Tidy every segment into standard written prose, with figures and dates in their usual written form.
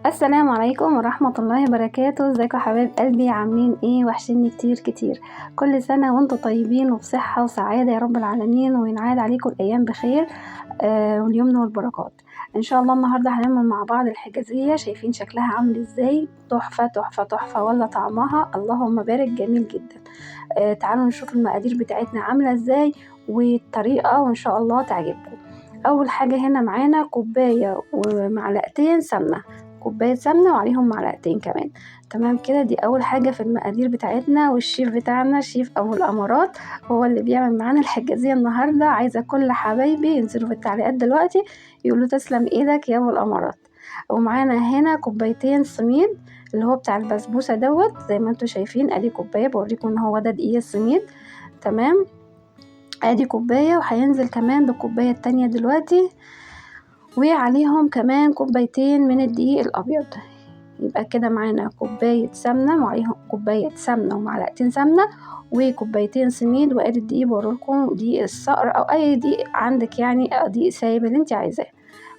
السلام عليكم ورحمة الله وبركاته. ازيكم يا حبايب قلبي؟ عاملين ايه؟ وحشني كتير كتير. كل سنة وانتم طيبين وبصحة وسعادة يا رب العالمين، وينعاد عليكم الايام بخير واليمن والبركات ان شاء الله. النهاردة هنعمل مع بعض الحجازية. شايفين شكلها عامل ازاي؟ تحفة تحفة تحفة، ولا طعمها اللهم بارك جميل جدا. تعالوا نشوف المقادير بتاعتنا عاملة ازاي والطريقة، وان شاء الله تعجبكم. اول حاجة هنا معانا كوباية ومعلقتين سمنة، كوباية سمنة وعليهم معلقتين كمان. تمام كده، دي اول حاجة في المقادير بتاعتنا. والشيف بتاعنا شيف ابو الامارات هو اللي بيعمل معانا الحجازية النهاردة. عايزة كل حبايبي ينزلوا في التعليقات دلوقتي يقولوا تسلم ايدك يا ابو الامارات. ومعانا هنا كوبايتين سميد اللي هو بتاع البسبوسة دوت، زي ما انتوا شايفين ادي كوباية، بوريكم ان هو ده دقيق السميد. تمام، ادي كوباية، وهينزل كمان بالكوباية التانية دلوقتي، وعليهم كمان كوبايتين من الدقيق الابيض. يبقى كده معانا كوباية سمنة وعليهم كوباية سمنة ومعلقتين سمنة وكوبايتين سميد. وادي الدقيق بوريلكم دقيق الصقر او اي دقيق عندك، يعني دقيق سايب اللي انت عايزاه.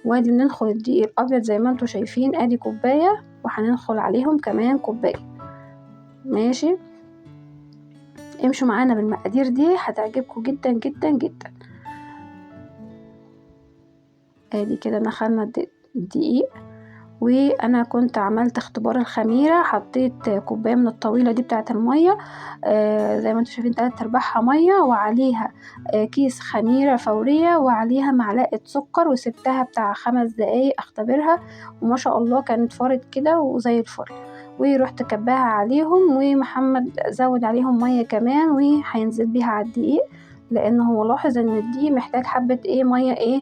وادي بننخل الدقيق الابيض زي ما انتوا شايفين، ادي كوباية، وهننخل عليهم كمان كوباية. ماشي، امشوا معانا بالمقادير دي هتعجبكم جدا جدا جدا. ادي كده نخلنا الدقيق، وانا كنت عملت اختبار الخميره، حطيت كوبايه من الطويله دي بتاعه الميه، زي ما انتم شايفين 3/4 ميه، وعليها كيس خميره فوريه، وعليها معلقه سكر، وسبتها بتاع 5 دقايق اختبرها، وما شاء الله كانت فارت كده وزي الفل. ورحت كباها عليهم، ومحمد زود عليهم ميه كمان، وهينزل بيها على الدقيق، لان هو لاحظ ان الدقيق محتاج حبه ميه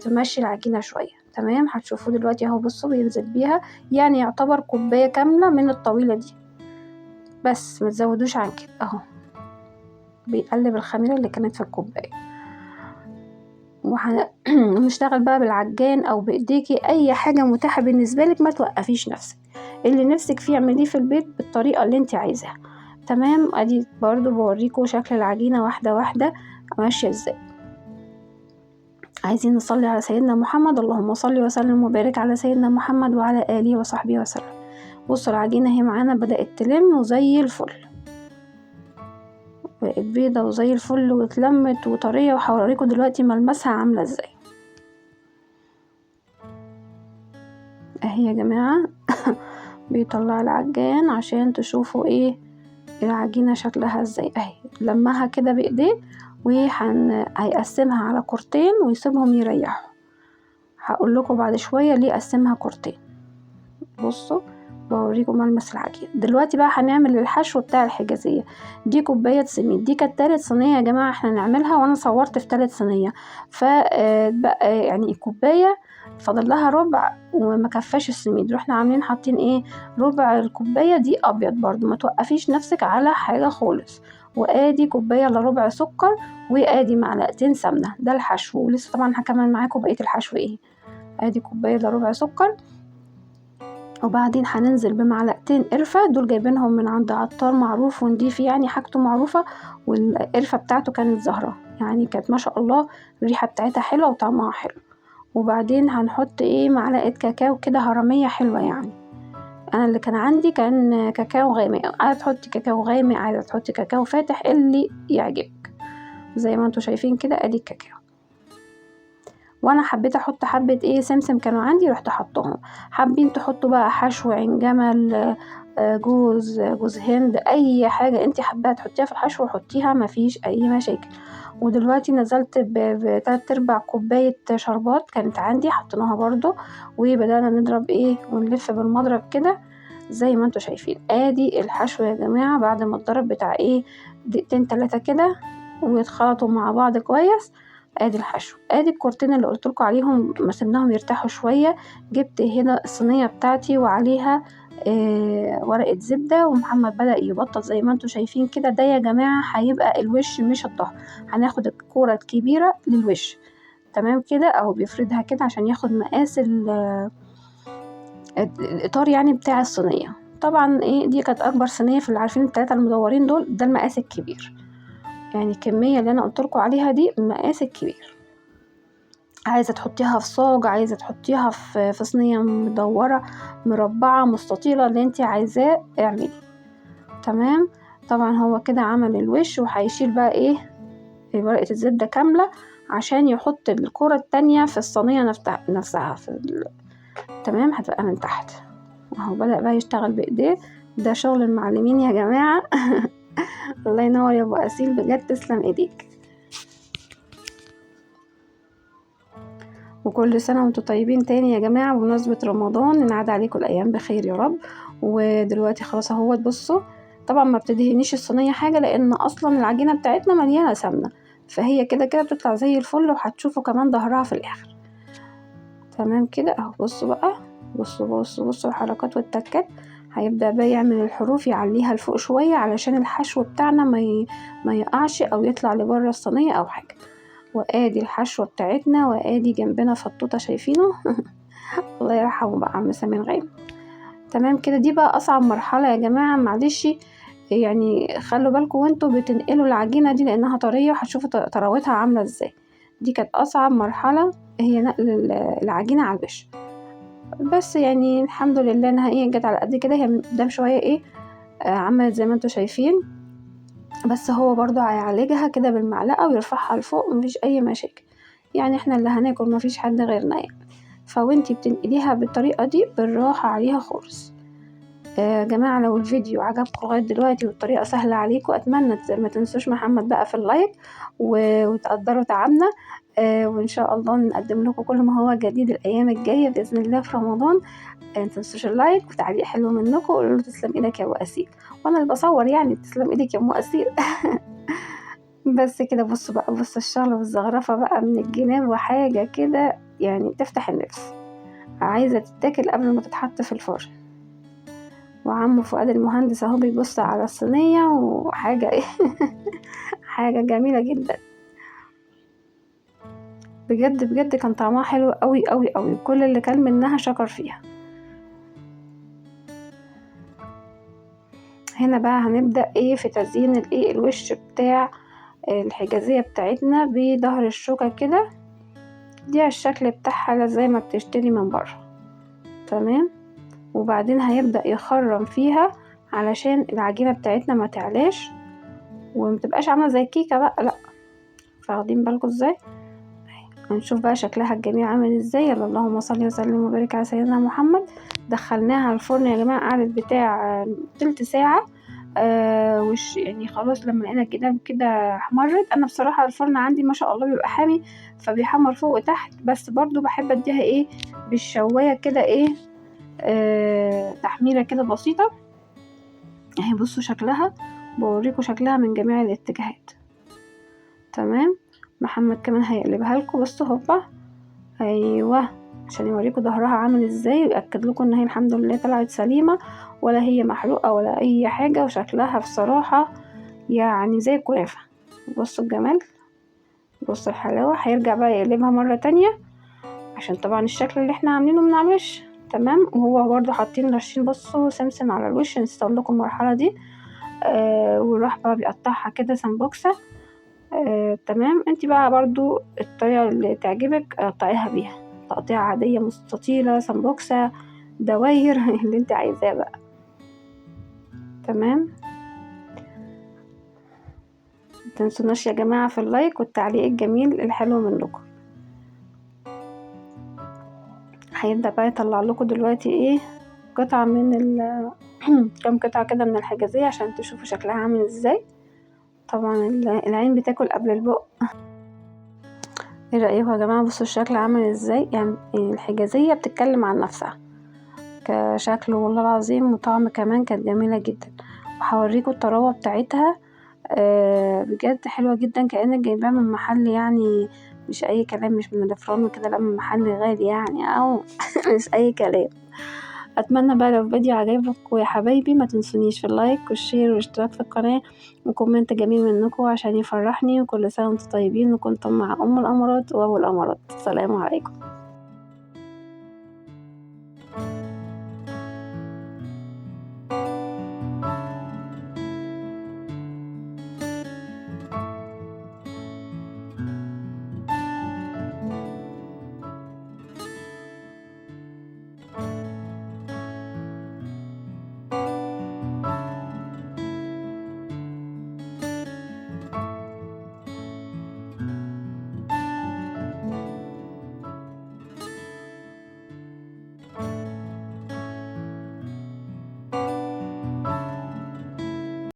تمشي العجينه شويه. تمام، هتشوفوا دلوقتي اهو، بصوا بينزل بيها، يعني يعتبر كوبايه كامله من الطويله دي، بس متزودوش عن كده. اهو بيقلب الخميره اللي كانت في الكوبايه. ونشتغل بقى بالعجان او بايديكي، اي حاجه متاحه بالنسبه لك، ما توقفيش نفسك، اللي نفسك فيه اعمليه في البيت بالطريقه اللي انت عايزاها. تمام، ادي برضو بوريكم شكل العجينه واحده واحده ماشيه ازاي. عايزين نصلي على سيدنا محمد، اللهم صل وسلم وبارك على سيدنا محمد وعلى آله وصحبه وسلم. بصوا العجينة هي معانا بدأت تلم وزي الفل، بقت بيضة وزي الفل واتلمت وطرية، وهوريكم دلوقتي ملمسها عاملة ازاي. اهي يا جماعة بيطلع العجان عشان تشوفوا العجينة شكلها ازاي. اهي لمها كده بايديه، هيقسمها على كورتين ويسيبهم يريحوا. هقول لكم بعد شوية ليه قسمها كورتين. بصوا بوريكم ملمس العجين. دلوقتي بقى هنعمل الحشو بتاع الحجازية. دي كوباية سميد، دي كانت 3 صينية يا جماعة احنا نعملها، وانا صورت في 3 صينية، فبقى يعني كوباية فاضل لها ربع وما كفاش السميد، رحنا عاملين حاطين ربع الكوباية دي ابيض. برضو ما توقفيش نفسك على حاجة خالص. وادي كوباية الا ربع سكر، وادي معلقتين سمنة. ده الحشو، ولسه طبعا هكمل معاكم بقية الحشو ادي كوباية الا ربع سكر، وبعدين هننزل بمعلقتين قرفة، دول جايبينهم من عند عطار معروف ونضيف، يعني حاجته معروفة، والقرفة بتاعته كانت زهرة، يعني كانت ما شاء الله الريحة بتاعتها حلوة وطعمها حلو. وبعدين هنحط معلقة كاكاو كده هرمية حلوة، يعني انا اللي كان عندي كان كاكاو غامق، عايزة تحطي كاكاو غامق، عايزة تحطي كاكاو فاتح، اللي يعجبك. زي ما انتوا شايفين كده ادي الكاكاو. وانا حبيت احط حبة سمسم كانوا عندي، رحت احطهم. حابين تحطوا بقى حشو عين جمل، جوز هند، اي حاجة انت حابة تحطيها في الحشو حطيها، مفيش اي مشاكل. ودلوقتي نزلت ب3/4 كوباية شربات كانت عندي، حطيناها برضو، وبدأنا نضرب ونلف بالمضرب كده زي ما انتوا شايفين. ادي الحشو يا جماعة بعد ما اتضرب بتاع 2 3 كده ويتخلطوا مع بعض كويس. ادي الحشو، ادي الكورتين اللي قلتلكوا عليهم ما سيبناهم يرتاحوا شويه. جبت هنا الصينيه بتاعتي وعليها ورقه زبده، ومحمد بدأ يبطط زي ما انتوا شايفين كده. ده يا جماعه هيبقى الوش مش الظهر، هناخد الكوره الكبيره للوش. تمام كده، او بيفردها كده عشان ياخد مقاس الاطار يعني بتاع الصينيه. طبعا دي كانت اكبر صينيه في اللي عارفين ال3 المدورين دول، ده المقاس الكبير، يعني الكميه اللي انا قلتلكوا عليها دي المقاس الكبير. عايزة تحطيها في صاج، عايزة تحطيها في صينية مدورة مربعة مستطيلة، اللي انتي عايزاه اعملي. تمام. طبعا هو كده عمل الوش، وهيشيل بقى ايه ورقة الزبدة كاملة عشان يحط الكرة التانية في الصينية نفسها تمام. هتبقى من تحت اهو، بدأ بقى يشتغل بايديه. ده شغل المعلمين يا جماعة. الله ينور يا ابو اسيل، بجد تسلم ايديك. وكل سنة وانتم طيبين تاني يا جماعة بمناسبة رمضان، نعاد عليكم الأيام بخير يا رب. ودلوقتي خلاص اهوت، بصوا طبعا ما بتدهنيش الصينية حاجة، لأن أصلا العجينة بتاعتنا مليانة سمنة، فهي كده كده بتطلع زي الفل، وهتشوفوا كمان ظهرها في الآخر. تمام كده اهو. بصوا بقى، بصوا الحركات والتكات. هيبدأ بقى يعمل الحروف، يعليها لفوق شوية علشان الحشو بتاعنا ما يقعش أو يطلع لبره الصينية أو حاجة. وادي الحشوة بتاعتنا، وادي جنبنا فطوطة شايفينه. الله يرحمه بقى عم سمير غانم. تمام كده. دي بقى اصعب مرحلة يا جماعة، معلش يعني خلوا بالكم وانتوا بتنقلوا العجينة دي، لانها طرية وهتشوفوا طراوتها عاملة ازاي. دي كانت اصعب مرحلة، هي نقل العجينة على الوش. بس يعني الحمد لله انها ايه جت على قد كده. هي من قدام شوية ايه عملت زي ما انتوا شايفين، بس هو برضو هيعالجها كده بالمعلقة ويرفعها لفوق، مفيش اي مشاكل. يعني احنا اللي هناكل، مفيش حد غيرنا يعني. فوانتي بتنقليها بالطريقة دي بالراحة عليها خالص. جماعة لو الفيديو عجبكم لغاية دلوقتي والطريقة سهلة عليكم، اتمنى ما تنسوش محمد بقى في اللايك وتقدروا تعبنا. وان شاء الله نقدم لكم كل ما هو جديد الايام الجاية باذن الله في رمضان. ما تنسوش اللايك وتعليق حلو منكم، وقولوا له تسلم ايدك يا ابو اسيل. وانا اللي بصور يعني، تسلم ايدك يا ام اسيل. بس كده. بصوا بقى، بصوا الشغل والزغرفة بقى من الجناب، وحاجة كده يعني تفتح النفس، عايزة تتاكل قبل ما تتحط في الفرن. وعمو فؤاد المهندس اهو بيبص على الصينية، وحاجة ايه. حاجة جميلة جدا بجد بجد. كان طعمها حلو قوي قوي قوي، كل اللي كان منها شكر فيها. هنا بقى هنبدأ ايه في تزيين الايه الوش بتاع الحجازية بتاعتنا بظهر الشوكة كده. دي الشكل بتاعها زي ما بتشتري من بره. تمام. وبعدين هيبدأ يخرم فيها علشان العجينة بتاعتنا ما تعلاش ومتبقاش عاملة زي الكيكة بقى، لا. فاخدين بالكم ازاي؟ هنشوف بقى شكلها الجميل عامل ازاي. يلا اللهم صل وسلم وبارك على سيدنا محمد. دخلناها الفرن يا جماعة، قعدت بتاع تلت ساعة. وش يعني خلاص لما لقينا الجناب كده احمرت. انا بصراحة الفرن عندي ما شاء الله بيبقى حامي، فبيحمر فوق وتحت، بس برضو بحب اديها ايه بالشواية كده ايه تحميرة كده بسيطة اهي. بصوا شكلها، بوريكم شكلها من جميع الاتجاهات. تمام. محمد كمان هيقلبها لكم. بصوا هوبا، ايوه، عشان يوريكم ظهرها عامل ازاي، ويأكد لكم ان هي الحمد لله طلعت سليمة، ولا هي محروقة ولا اي حاجة. وشكلها بصراحة يعني زي الكنافة. بصوا الجمال، بصوا الحلاوة. هيرجع بقى يقلبها مرة تانية عشان طبعا الشكل اللي احنا عاملينه من على الوش. تمام. وهو برضو حاطين رشين بصوا سمسم على الوش، نسيت اقول لكم المرحلة دي. وراح بقى بيقطعها كده سمبوكسة. تمام. انت بقى برضو الطريقة اللي تعجبك قطعيها بيها، تقطيع عادية مستطيلة سمبوكسة دواير. اللي انت عايزاه بقى. تمام. متنسوناش يا جماعة في اللايك والتعليق الجميل الحلو منكم. هيبدأ بقى يطلع لكم دلوقتي ايه قطعة من كام قطعة كده من الحجازية عشان تشوفوا شكلها عامل ازاي. طبعا العين بتاكل قبل البق. ايه رأيكم يا جماعة؟ بصوا الشكل عامل ازاي. يعني الحجازية بتتكلم عن نفسها كشكل والله العظيم، وطعم كمان كانت جميلة جدا. وهوريكم الطراوة بتاعتها بجد حلوة جدا، كأنك جايباها من محل يعني مش اي كلام، مش من الفرن كده، لا من محل غالي يعني، او مش اي كلام. اتمنى بقى لو الفيديو عجبكم يا حبايبي ما تنسونيش في اللايك والشير والاشتراك في القناة وكومنت جميل منكم عشان يفرحني. وكل سنة وانتم طيبين، وكنتم مع ام الامارات وابو الامارات. السلام عليكم.